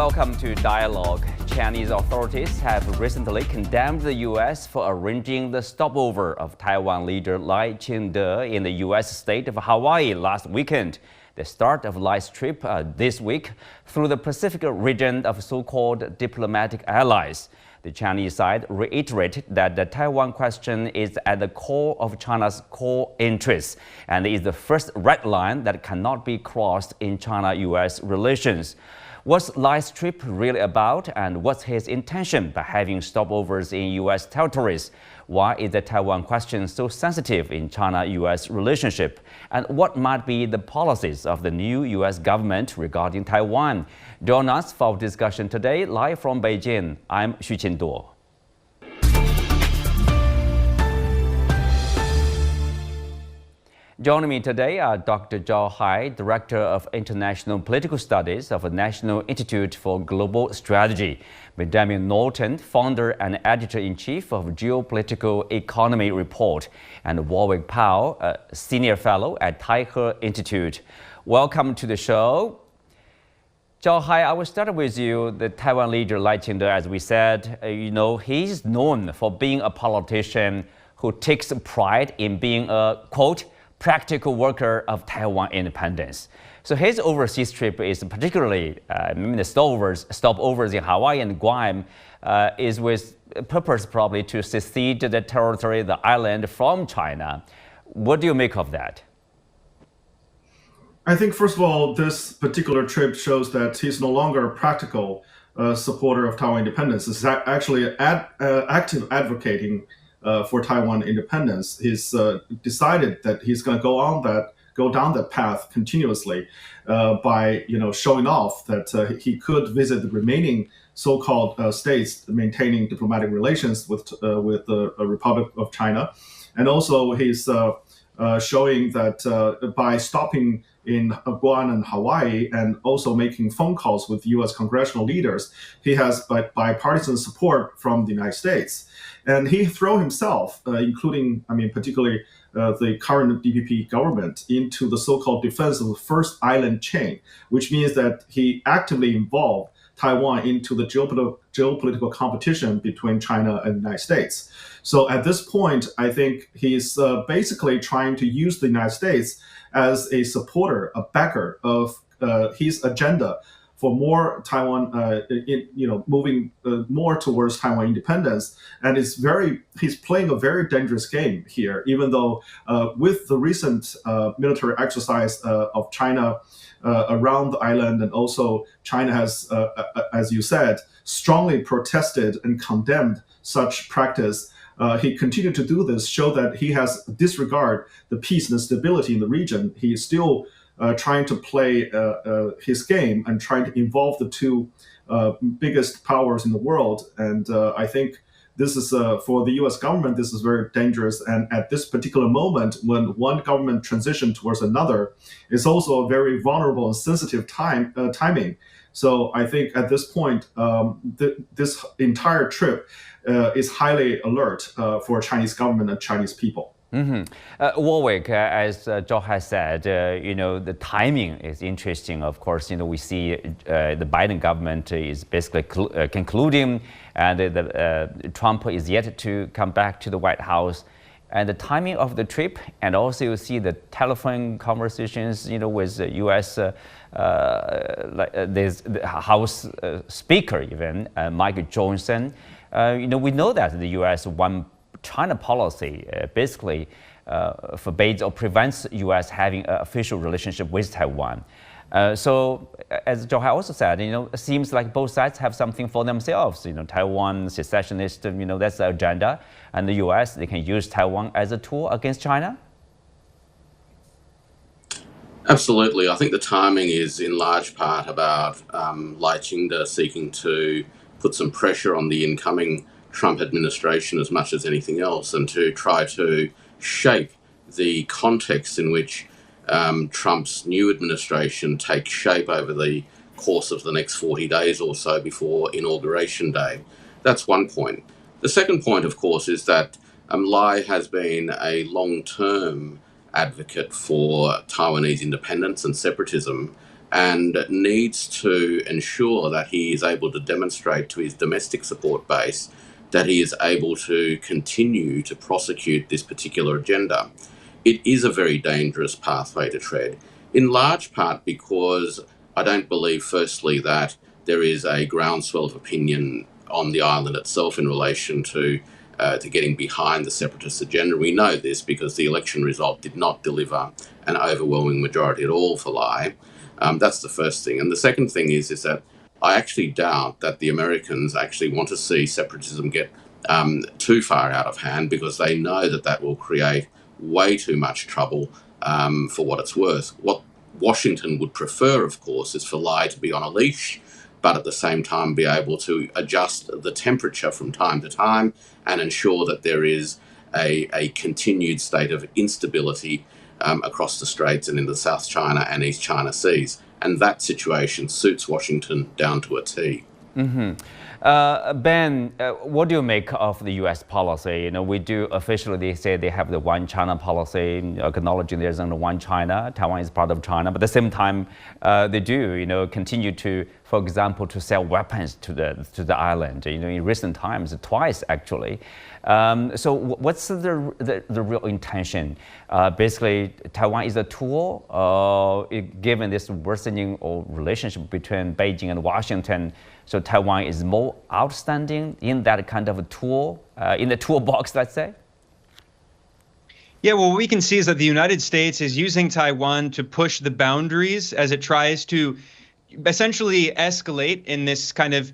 Welcome to Dialogue. Chinese authorities have recently condemned the U.S. for arranging the stopover of Taiwan leader Lai Ching-te in the U.S. state of Hawaii last weekend. The start of Lai's trip this week through the Pacific region of so-called diplomatic allies. The Chinese side reiterated that the Taiwan question is at the core of China's core interests and is the first red line that cannot be crossed in China-U.S. relations. What's Lai's trip really about, and what's his intention by having stopovers in U.S. territories? Why is the Taiwan question so sensitive in China-U.S. relationship? And what might be the policies of the new U.S. government regarding Taiwan? Join us for discussion today, live from Beijing. I'm Xu Qinduo. Joining me today are Dr. Zhao Hai, Director of International Political Studies of the National Institute for Global Strategy, Benjamin Norton, Founder and Editor-in-Chief of Geopolitical Economy Report, and Warwick Powell, a Senior Fellow at Taihe Institute. Welcome to the show. Zhao Hai, I will start with you. The Taiwan leader Lai Ching-te, as we said, he's known for being a politician who takes pride in being a, quote, practical worker of Taiwan independence. So his overseas trip is particularly, the stopovers in Hawaii and Guam, is with purpose probably to secede the territory, the island from China. What do you make of that? I think, first of all, this particular trip shows that he's no longer a practical supporter of Taiwan independence. He's actually active advocating for Taiwan independence. He's decided that he's going to go down that path continuously by showing off that he could visit the remaining so-called states maintaining diplomatic relations with the Republic of China, and also he's showing that by stopping in Guam and Hawaii and also making phone calls with U.S. congressional leaders, he has bipartisan support from the United States. And he threw himself, particularly the current DPP government, into the so-called defense of the first island chain, which means that he actively involved Taiwan into the geopolitical competition between China and the United States. So at this point, I think he's basically trying to use the United States as a supporter, a backer of his agenda for more Taiwan, moving more towards Taiwan independence. And he's playing a very dangerous game here, even though with the recent military exercise of China around the island, and also China has, as you said, strongly protested and condemned such practice. He continued to do this, show that he has disregarded the peace and stability in the region. He is still trying to play his game and trying to involve the two biggest powers in the world. And I think this is, for the U.S. government, this is very dangerous. And at this particular moment, when one government transitions towards another, it's also a very vulnerable and sensitive timing. So I think at this point, this entire trip is highly alert for Chinese government and Chinese people. Warwick, as Zhao has said, the timing is interesting. Of course, we see the Biden government is basically concluding, and Trump is yet to come back to the White House. And the timing of the trip, and also you see the telephone conversations, with U.S. There's the House Speaker, even Mike Johnson. We know that the U.S. one-China policy basically forbids or prevents U.S. having an official relationship with Taiwan. So, as Zhao Hai also said, it seems like both sides have something for themselves. Taiwan secessionist, that's the agenda, and the U.S. they can use Taiwan as a tool against China. Absolutely, I think the timing is in large part about Lai Ching-te seeking to put some pressure on the incoming Trump administration as much as anything else, and to try to shape the context in which Trump's new administration takes shape over the course of the next 40 days or so before Inauguration Day. That's one point. The second point, of course, is that Lai has been a long-term advocate for Taiwanese independence and separatism and needs to ensure that he is able to demonstrate to his domestic support base that he is able to continue to prosecute this particular agenda. It is a very dangerous pathway to tread, in large part because I don't believe, firstly, that there is a groundswell of opinion on the island itself in relation to getting behind the separatist agenda. We know this because the election result did not deliver an overwhelming majority at all for Lai. That's the first thing. And the second thing is that I actually doubt that the Americans actually want to see separatism get too far out of hand, because they know that that will create way too much trouble for what it's worth. What Washington would prefer, of course, is for Lai to be on a leash, but at the same time be able to adjust the temperature from time to time and ensure that there is a continued state of instability across the Straits and in the South China and East China Seas. And that situation suits Washington down to a T. Ben, what do you make of the U.S. policy? You know, we do officially say they have the one China policy, acknowledging there's only one China. Taiwan is part of China, but at the same time, they do, continue to, for example, to sell weapons to the island. In recent times, twice actually. So, what's the real intention? Basically, Taiwan is a tool, given this worsening relationship between Beijing and Washington. So Taiwan is more outstanding in that kind of a tool, in the toolbox, let's say? Yeah, well, what we can see is that the United States is using Taiwan to push the boundaries as it tries to essentially escalate in this kind of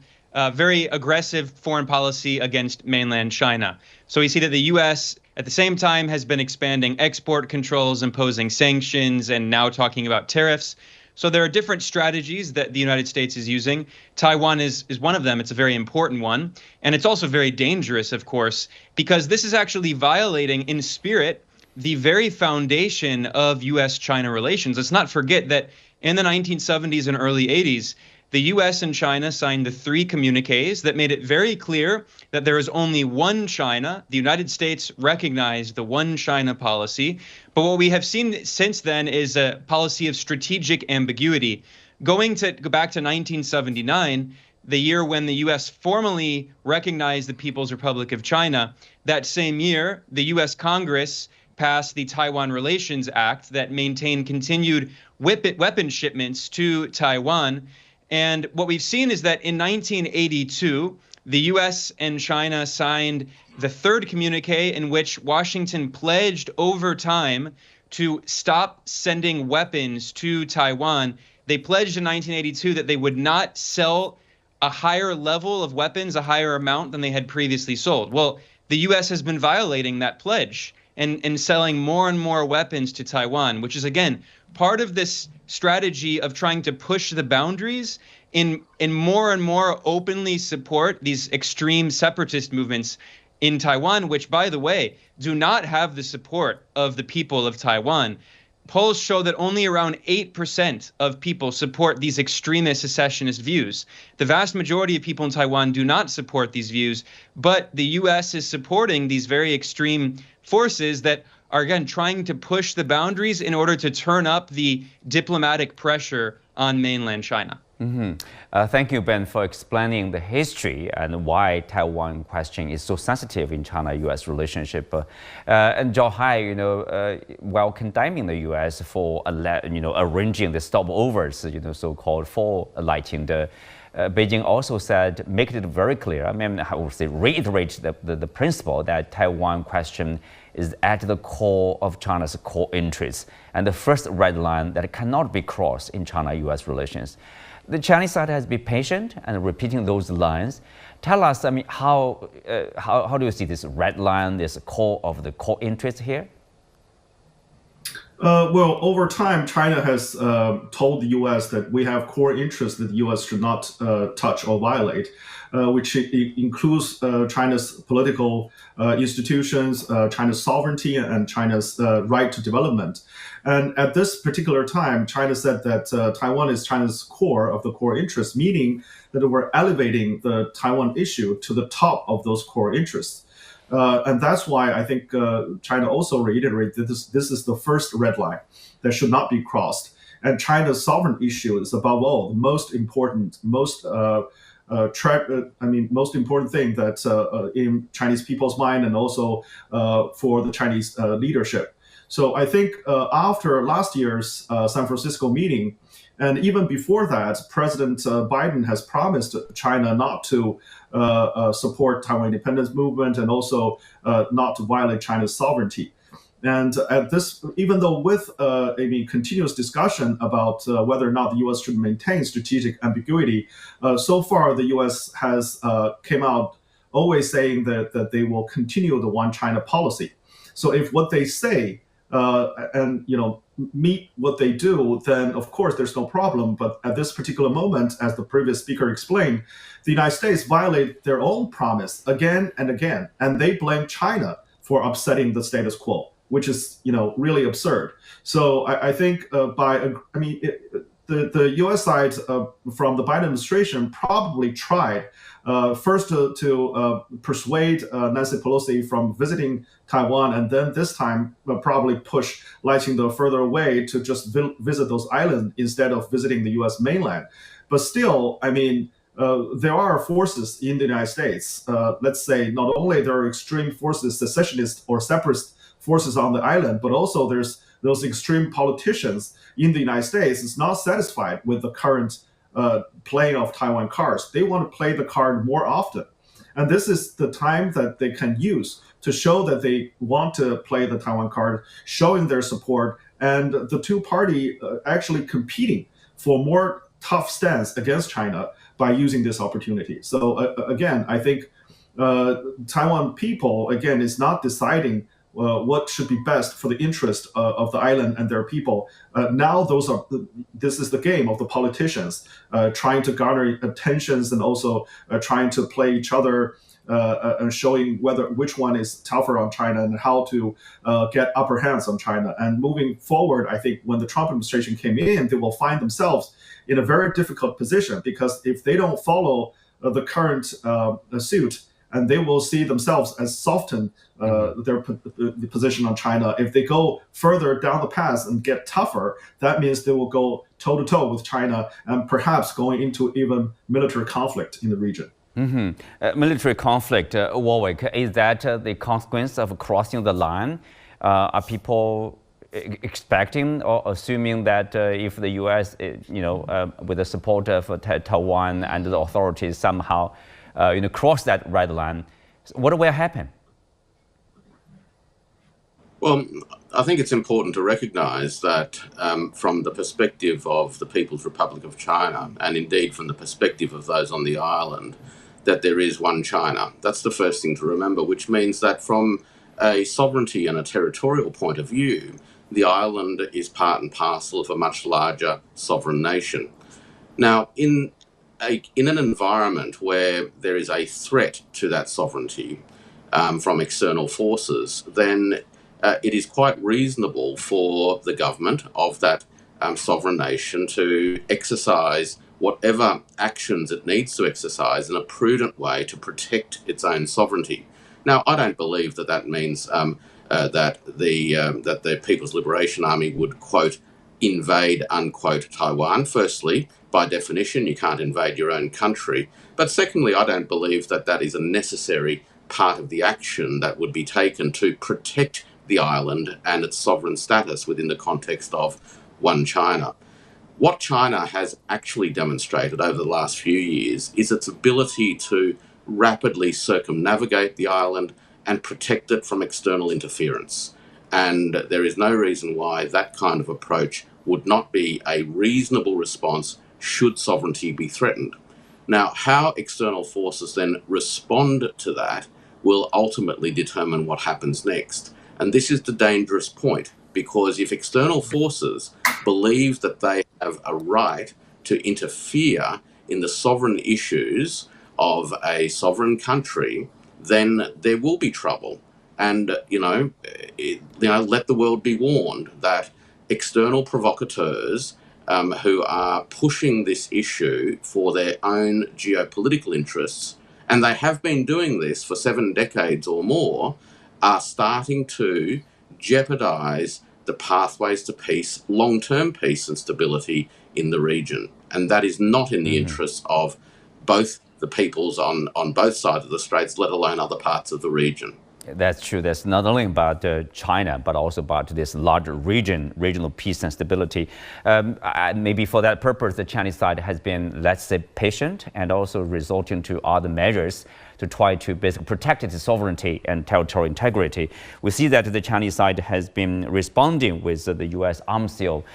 very aggressive foreign policy against mainland China. So we see that the U.S. at the same time has been expanding export controls, imposing sanctions, and now talking about tariffs. So there are different strategies that the United States is using. Taiwan is one of them. It's a very important one. And it's also very dangerous, of course, because this is actually violating in spirit the very foundation of U.S.-China relations. Let's not forget that in the 1970s and early 80s, the U.S. and China signed the 3 communiques that made it very clear that there is only one China. The United States recognized the one China policy. But what we have seen since then is a policy of strategic ambiguity. Go back to 1979, the year when the U.S. formally recognized the People's Republic of China, that same year, the U.S. Congress passed the Taiwan Relations Act that maintained continued weapon shipments to Taiwan. And what we've seen is that in 1982, the U.S. and China signed the 3rd communique, in which Washington pledged over time to stop sending weapons to Taiwan. They pledged in 1982 that they would not sell a higher level of weapons, a higher amount than they had previously sold. Well, the U.S. has been violating that pledge and selling more and more weapons to Taiwan, which is, again, part of this strategy of trying to push the boundaries in more and more openly support these extreme separatist movements in Taiwan, which, by the way, do not have the support of the people of Taiwan. Polls show that only around 8% of people support these extremist secessionist views. The vast majority of people in Taiwan do not support these views, but the U.S. is supporting these very extreme forces that are, again, trying to push the boundaries in order to turn up the diplomatic pressure on mainland China. Thank you, Ben, for explaining the history and why Taiwan question is so sensitive in China-U.S. relationship. And Zhao Hai, while condemning the U.S. for arranging the stopovers, so-called for Lai Ching-te, Beijing also said, make it very clear. I would say reiterate the principle that Taiwan question is at the core of China's core interests and the first red line that cannot be crossed in China-U.S. relations. The Chinese side has been patient and repeating those lines. Tell us, how do you see this red line, this core of the core interest here? Well, over time, China has told the U.S. that we have core interests that the U.S. should not touch or violate, which includes China's political institutions, China's sovereignty, and China's right to development. And at this particular time, China said that Taiwan is China's core of the core interests, meaning that we're elevating the Taiwan issue to the top of those core interests. And that's why I think China also reiterated that this is the first red line that should not be crossed. And China's sovereign issue is above all the most important, most most important thing that in Chinese people's mind and also for the Chinese leadership. So I think after last year's San Francisco meeting, and even before that, President Biden has promised China not to support Taiwan independence movement and also not to violate China's sovereignty. And at this, even though with continuous discussion about whether or not the U.S. should maintain strategic ambiguity, so far the U.S. has came out always saying that they will continue the one China policy. So if what they say and meet what they do, then of course there's no problem. But at this particular moment, as the previous speaker explained, the United States violate their own promise again and again, and they blame China for upsetting the status quo, which is really absurd. So I think the U.S. side from the Biden administration probably tried first to persuade Nancy Pelosi from visiting Taiwan, and then this time probably push Lai Ching-te further away to just visit those islands instead of visiting the U.S. mainland. But still, there are forces in the United States. Let's say not only there are extreme forces, secessionist or separatist forces on the island, but also there's those extreme politicians in the United States is not satisfied with the current playing of Taiwan cards. They want to play the card more often. And this is the time that they can use to show that they want to play the Taiwan card, showing their support, and the two parties actually competing for more tough stance against China by using this opportunity. So again, I think Taiwan people, again, is not deciding what should be best for the interest of the island and their people. Now this is the game of the politicians trying to garner attentions and also trying to play each other and showing which one is tougher on China and how to get upper hands on China. And moving forward, I think when the Trump administration came in, they will find themselves in a very difficult position, because if they don't follow the current suit, and they will see themselves as soften their position on China. If they go further down the path and get tougher, that means they will go toe-to-toe with China and perhaps going into even military conflict in the region. Military conflict, Warwick, is that the consequence of crossing the line? Are people expecting or assuming that if the U.S., with the support of Taiwan and the authorities somehow cross that red line, what will happen? Well, I think it's important to recognise that from the perspective of the People's Republic of China, and indeed from the perspective of those on the island, that there is one China. That's the first thing to remember, which means that from a sovereignty and a territorial point of view, the island is part and parcel of a much larger sovereign nation. Now, in an environment where there is a threat to that sovereignty from external forces, then it is quite reasonable for the government of that sovereign nation to exercise whatever actions it needs to exercise in a prudent way to protect its own sovereignty. Now, I don't believe that means that the People's Liberation Army would, quote, invade, unquote, Taiwan. Firstly, by definition, you can't invade your own country. But secondly, I don't believe that is a necessary part of the action that would be taken to protect the island and its sovereign status within the context of one China. What China has actually demonstrated over the last few years is its ability to rapidly circumnavigate the island and protect it from external interference. And there is no reason why that kind of approach would not be a reasonable response should sovereignty be threatened. Now, how external forces then respond to that will ultimately determine what happens next. And this is the dangerous point, because if external forces believe that they have a right to interfere in the sovereign issues of a sovereign country, then there will be trouble. And, let the world be warned that external provocateurs who are pushing this issue for their own geopolitical interests, and they have been doing this for 7 decades or more, are starting to jeopardize the pathways to peace, long-term peace and stability in the region. And that is not in the interests of both the peoples on both sides of the straits, let alone other parts of the region. That's true. That's not only about China, but also about this larger regional peace and stability. Maybe for that purpose, the Chinese side has been, let's say, patient and also resorting to other measures to try to basically protect its sovereignty and territorial integrity. We see that the Chinese side has been responding with the U.S. arms deal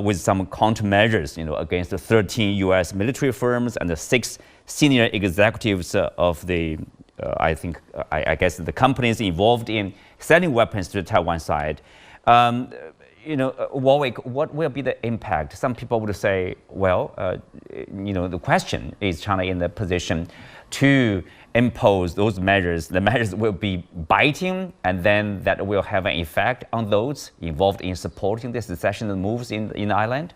with some countermeasures, against the 13 U.S. military firms and the 6 senior executives of the I guess the companies involved in selling weapons to the Taiwan side. Warwick, what will be the impact? Some people would say, well, the question is China in the position to impose those measures. The measures will be biting, and then that will have an effect on those involved in supporting the secession moves in the island?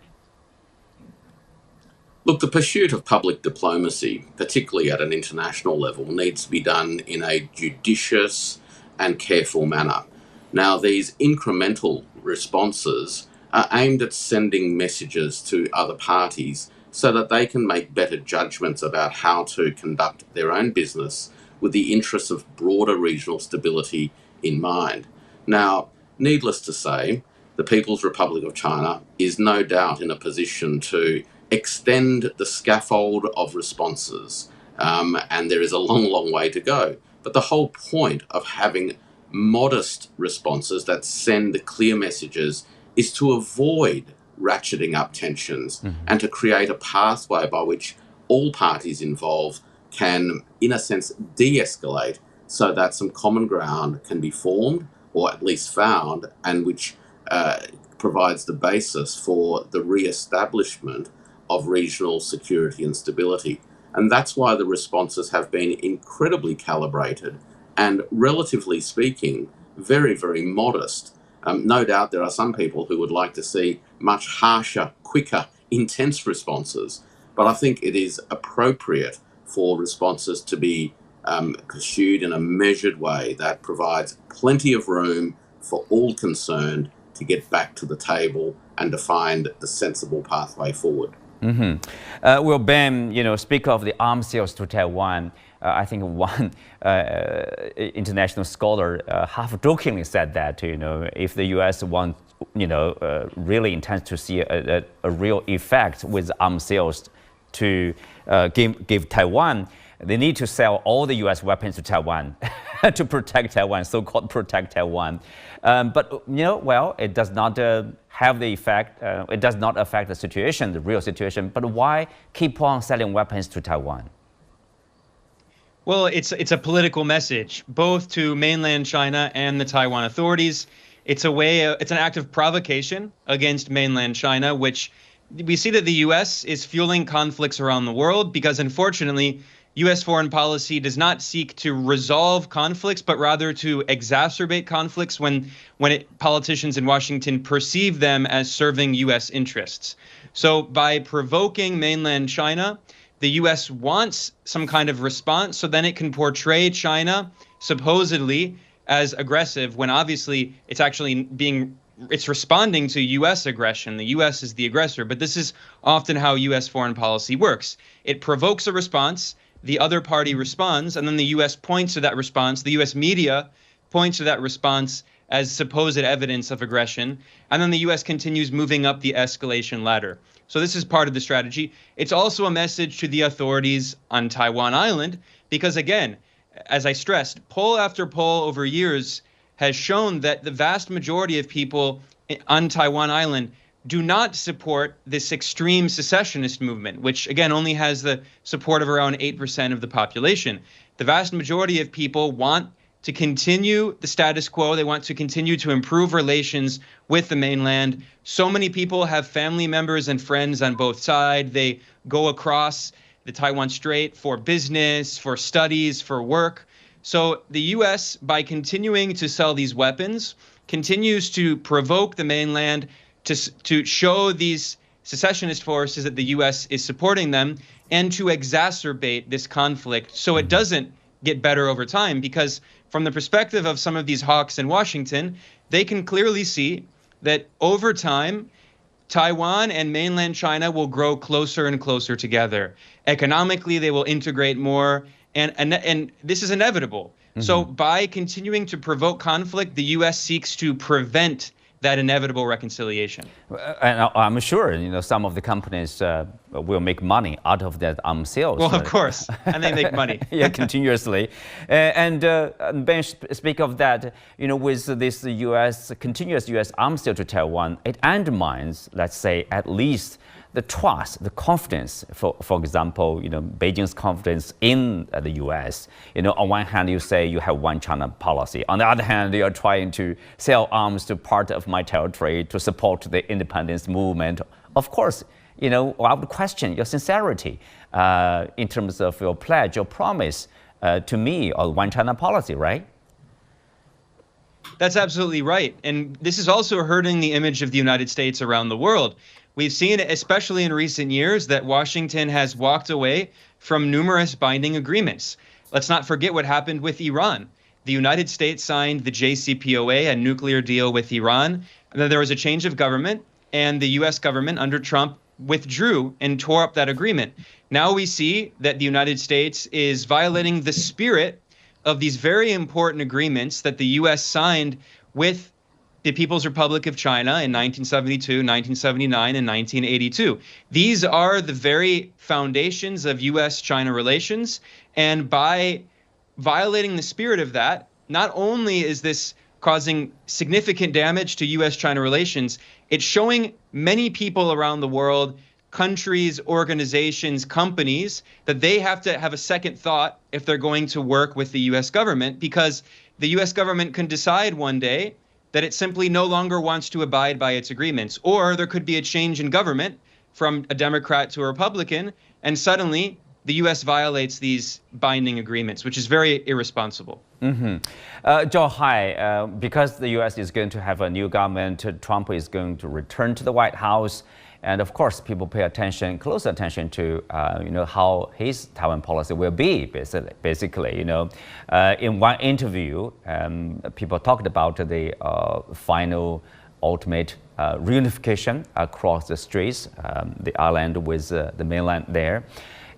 Look, the pursuit of public diplomacy, particularly at an international level, needs to be done in a judicious and careful manner. Now, these incremental responses are aimed at sending messages to other parties so that they can make better judgments about how to conduct their own business with the interests of broader regional stability in mind. Now, needless to say, the People's Republic of China is no doubt in a position to extend the scaffold of responses, and there is a long way to go. But the whole point of having modest responses that send the clear messages is to avoid ratcheting up tensions and to create a pathway by which all parties involved can, in a sense, de-escalate so that some common ground can be formed or at least found, and which provides the basis for the re-establishment of regional security and stability. And that's why the responses have been incredibly calibrated and, relatively speaking, very, very modest. No doubt there are some people who would like to see much harsher, quicker, intense responses, but I think it is appropriate for responses to be pursued in a measured way that provides plenty of room for all concerned to get back to the table and to find the sensible pathway forward. Well, Ben, speak of the arms sales to Taiwan. I think one international scholar half-jokingly said that, if the U.S. really intends to see a real effect with arms sales to give Taiwan, they need to sell all the U.S. weapons to Taiwan to protect Taiwan, so-called protect Taiwan. But, it does not have the effect, it does not affect the situation, the real situation. But why keep on selling weapons to Taiwan? Well, it's a political message, both to mainland China and the Taiwan authorities. It's an act of provocation against mainland China, which we see that the U.S. is fueling conflicts around the world because, unfortunately, U.S. foreign policy does not seek to resolve conflicts, but rather to exacerbate conflicts when politicians in Washington perceive them as serving U.S. interests. So by provoking mainland China, the U.S. wants some kind of response so then it can portray China supposedly as aggressive when obviously it's responding to U.S. aggression. The U.S. is the aggressor, but this is often how U.S. foreign policy works. It provokes a response, the other party responds, and then the U.S. points to that response. The U.S. media points to that response as supposed evidence of aggression, and then the U.S. continues moving up the escalation ladder. So this is part of the strategy. It's also a message to the authorities on Taiwan Island because, again, as I stressed, poll after poll over years has shown that the vast majority of people on Taiwan Island do not support this extreme secessionist movement, which, again, only has the support of around 8% of the population. The vast majority of people want to continue the status quo. They want to continue to improve relations with the mainland. So many people have family members and friends on both sides. They go across the Taiwan Strait for business, for studies, for work. So the U.S., by continuing to sell these weapons, continues to provoke the mainland to show these secessionist forces that the U.S. is supporting them and to exacerbate this conflict so it doesn't get better over time. Because from the perspective of some of these hawks in Washington, they can clearly see that over time, Taiwan and mainland China will grow closer and closer together. Economically, they will integrate more, and this is inevitable. So by continuing to provoke conflict, the U.S. seeks to prevent that inevitable reconciliation. And I'm sure, some of the companies will make money out of that arms sales. Well, of course, and they make money. Yeah, continuously. And Ben, speak of that, with this continuous U.S. arms sale to Taiwan, it undermines, let's say, at least the trust, the confidence, for example, Beijing's confidence in the U.S. On one hand, you say you have one China policy. On the other hand, you are trying to sell arms to part of my territory to support the independence movement. Of course, I would question your sincerity in terms of your pledge, your promise to me of one China policy, right? That's absolutely right. And this is also hurting the image of the United States around the world. We've seen, especially in recent years, that Washington has walked away from numerous binding agreements. Let's not forget what happened with Iran. The United States signed the JCPOA, a nuclear deal with Iran. And then there was a change of government, and the U.S. government under Trump withdrew and tore up that agreement. Now we see that the United States is violating the spirit of these very important agreements that the U.S. signed with the People's Republic of China in 1972, 1979, and 1982. These are the very foundations of U.S.-China relations. And by violating the spirit of that, not only is this causing significant damage to U.S.-China relations, it's showing many people around the world, countries, organizations, companies, that they have to have a second thought if they're going to work with the U.S. government, because the U.S. government can decide one day that it simply no longer wants to abide by its agreements. Or there could be a change in government from a Democrat to a Republican, and suddenly the U.S. violates these binding agreements, which is very irresponsible. Zhao Hai, because the U.S. is going to have a new government, Trump is going to return to the White House. And of course, people pay close attention to, how his Taiwan policy will be, basically. In one interview, people talked about the final ultimate reunification across the straits, the island with the mainland there.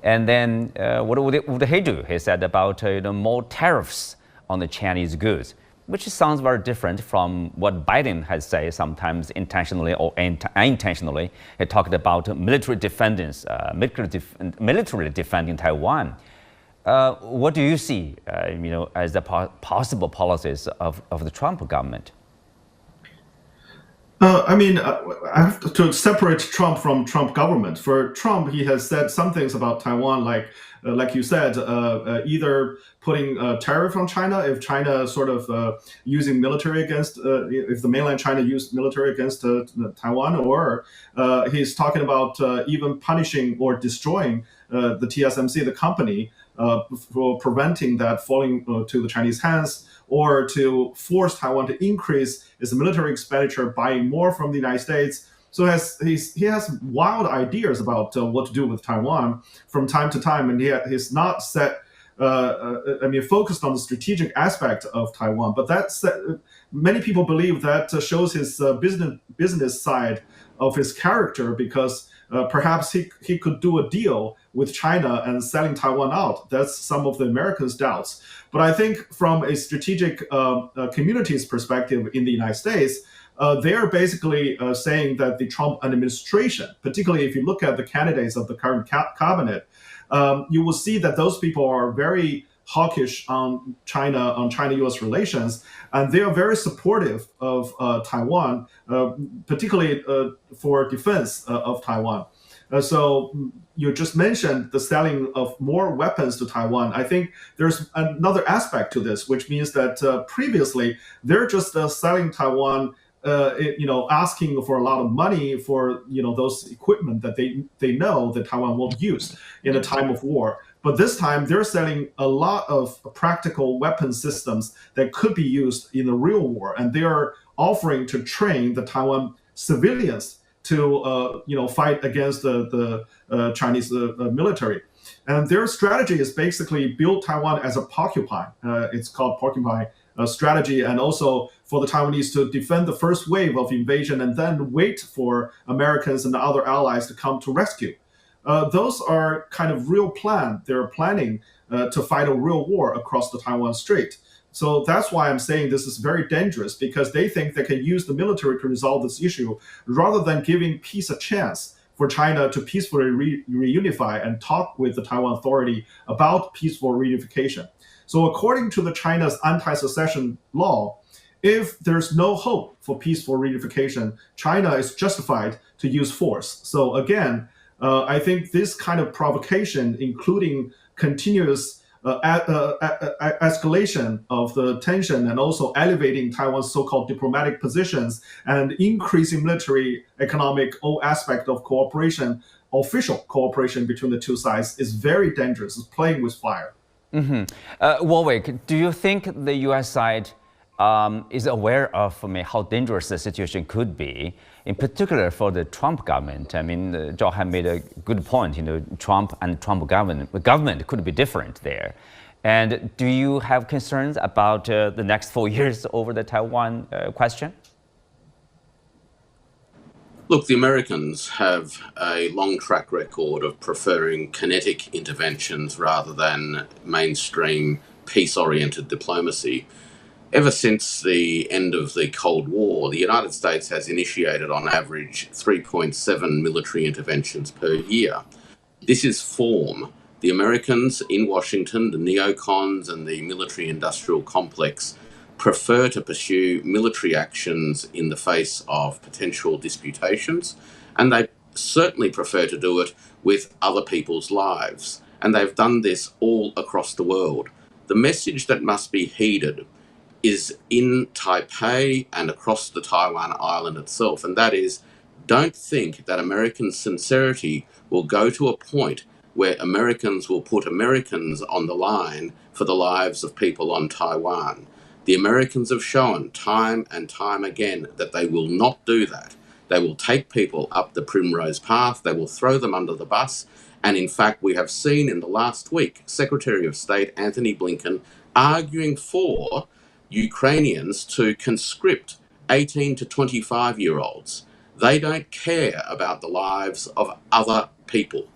And then what would he do? He said about more tariffs on the Chinese goods, which sounds very different from what Biden has said, sometimes intentionally or unintentionally. He talked about military defending Taiwan. What do you see, as the possible policies of the Trump government? I have to separate Trump from Trump government. For Trump, he has said some things about Taiwan, like you said, either putting a tariff on China if China sort of using military against, if the mainland China used military against Taiwan, or he's talking about even punishing or destroying the TSMC, the company, for preventing that falling to the Chinese hands, or to force Taiwan to increase its military expenditure, buying more from the United States. So he has wild ideas about what to do with Taiwan from time to time, and he's not set. Focused on the strategic aspect of Taiwan. But many people believe that shows his business side of his character, because perhaps he could do a deal with China and selling Taiwan out. That's some of the Americans' doubts. But I think from a strategic community's perspective in the United States, they're basically saying that the Trump administration, particularly if you look at the candidates of the current cabinet, you will see that those people are very hawkish on China-U.S. relations, and they are very supportive of Taiwan, particularly for defense of Taiwan. So you just mentioned the selling of more weapons to Taiwan. I think there's another aspect to this, which means that previously they're just selling Taiwan, asking for a lot of money for those equipment that they know that Taiwan will use in a time of war. But this time they're selling a lot of practical weapon systems that could be used in the real war, and they are offering to train the Taiwan civilians to fight against the Chinese military. And their strategy is basically build Taiwan as a porcupine. It's called porcupine strategy, and also for the Taiwanese to defend the first wave of invasion and then wait for Americans and other allies to come to rescue. Those are kind of real plan. They're planning to fight a real war across the Taiwan Strait. So that's why I'm saying this is very dangerous, because they think they can use the military to resolve this issue rather than giving peace a chance for China to peacefully reunify and talk with the Taiwan Authority about peaceful reunification. So according to the China's anti-secession law, if there's no hope for peaceful reunification, China is justified to use force. So again, I think this kind of provocation, including continuous escalation of the tension and also elevating Taiwan's so-called diplomatic positions and increasing military, economic, all aspect of cooperation, official cooperation between the two sides is very dangerous. It's playing with fire. Warwick, do you think the U.S. side is aware of how dangerous the situation could be, in particular for the Trump government? I mean, Zhao Hai made a good point. Trump and Trump government could be different there. And do you have concerns about the next 4 years over the Taiwan question? Look, the Americans have a long track record of preferring kinetic interventions rather than mainstream peace-oriented diplomacy. Ever since the end of the Cold War, the United States has initiated on average 3.7 military interventions per year. This is form. The Americans in Washington, the neocons and the military-industrial complex prefer to pursue military actions in the face of potential disputations, and they certainly prefer to do it with other people's lives. And they've done this all across the world. The message that must be heeded is in Taipei and across the Taiwan island itself, and that is, don't think that American sincerity will go to a point where Americans will put Americans on the line for the lives of people on Taiwan. The Americans have shown time and time again that they will not do that. They will take people up the primrose path, they will throw them under the bus, and in fact we have seen in the last week Secretary of State Antony Blinken arguing for Ukrainians to conscript 18 to 25-year-olds. They don't care about the lives of other people.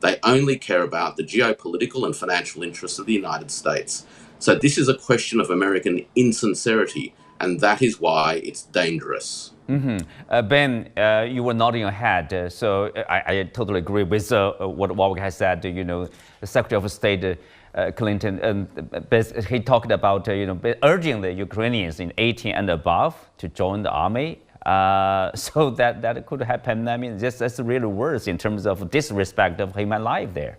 They only care about the geopolitical and financial interests of the United States. So this is a question of American insincerity, and that is why it's dangerous. Ben, you were nodding your head, so I totally agree with what Warwick has said. The Secretary of State Clinton, he talked about urging the Ukrainians in 18 and above to join the army. So that could happen. I mean, that's really worse in terms of disrespect of human life there.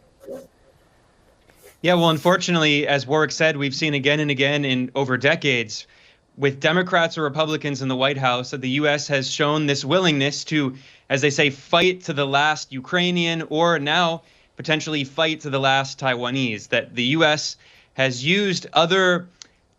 Yeah, well, unfortunately, as Warwick said, we've seen again and again in over decades with Democrats or Republicans in the White House that the U.S. has shown this willingness to, as they say, fight to the last Ukrainian or now potentially fight to the last Taiwanese, that the U.S. has used other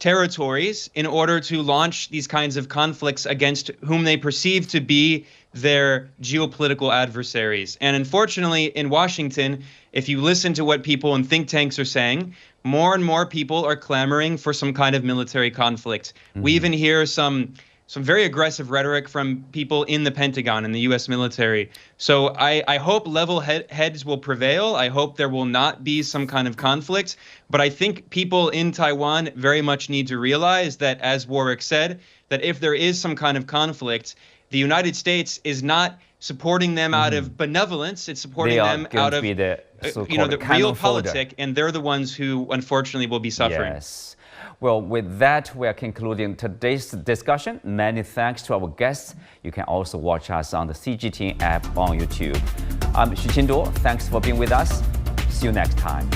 territories in order to launch these kinds of conflicts against whom they perceive to be their geopolitical adversaries. And unfortunately, in Washington, if you listen to what people in think tanks are saying, more and more people are clamoring for some kind of military conflict. We even hear some very aggressive rhetoric from people in the Pentagon and the U.S. military. So I hope level heads will prevail. I hope there will not be some kind of conflict. But I think people in Taiwan very much need to realize that, as Warwick said, that if there is some kind of conflict, the United States is not supporting them out of benevolence. It's supporting them out of the realpolitik, and they're the ones who, unfortunately, will be suffering. Yes. Well, with that, we are concluding today's discussion. Many thanks to our guests. You can also watch us on the CGTN app on YouTube. I'm Xu Qinduo. Thanks for being with us. See you next time.